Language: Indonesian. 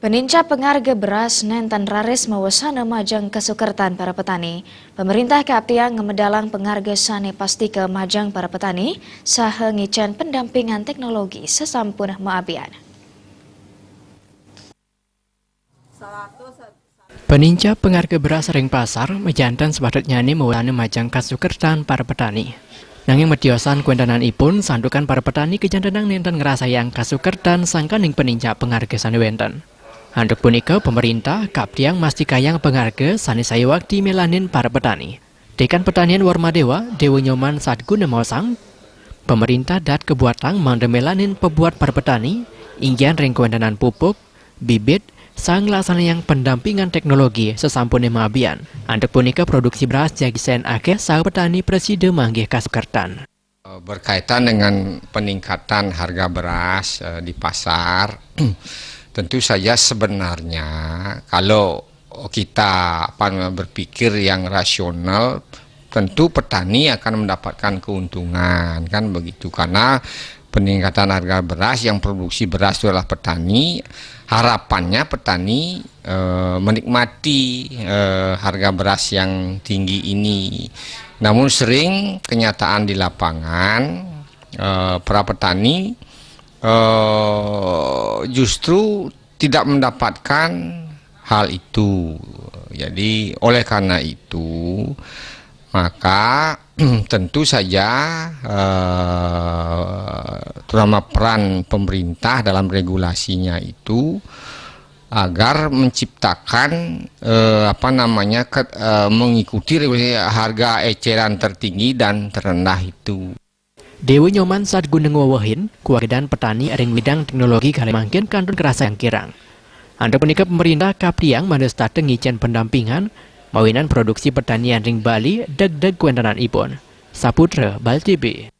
Peninca pengharga beras nenten raris mawasana majang kesukertan para petani. Pemerintah Kaptiang ngemedalang pengharga sane pasti ke majang para petani saha ngicen pendampingan teknologi sesampun maabian. Peninca pengharga beras ring pasar mejantan sebadatnya ini mawasana majang kesukertan para petani. Nanging mediosan kuendanan ipun sandukan para petani kejantanang nenten ngerasayang kasukertan sangkaning peninca pengharga sane wenten. Handuk punika pemerintah Kaptiang mastikayang pengharga sane saya wakti melanin para petani. Dekan Pertanian Warmadewa, Dewa Nyoman saat guna mausang, pemerintah dat kebuatang manda melanin pebuat para petani, inggian ringkuendanan pupuk, bibit, sang laksana yang pendampingan teknologi sesampun maabian. Handuk punika produksi beras jagisen akeh sah petani presiden manggih kasukertan. Berkaitan dengan peningkatan harga beras di pasar, tentu saja sebenarnya kalau kita berpikir yang rasional, tentu petani akan mendapatkan keuntungan, kan begitu, karena peningkatan harga beras yang produksi beras itu adalah petani, harapannya petani menikmati harga beras yang tinggi ini. Namun sering kenyataan di lapangan para petani justru tidak mendapatkan hal itu. Jadi oleh karena itu maka tentu saja terutama peran pemerintah dalam regulasinya itu agar menciptakan mengikuti regulasi harga eceran tertinggi dan terendah itu. Dewi Nyoman saat gunung wawahin, kuagedan petani ring bidang teknologi kalemangkin kantun kerasa yang kirang. Anda punika pemerintah Kaptiang mandestate ngicen pendampingan, mawinan produksi pertanian ring Bali deg-deg kuendanan ipun. Saputra, Bal TV.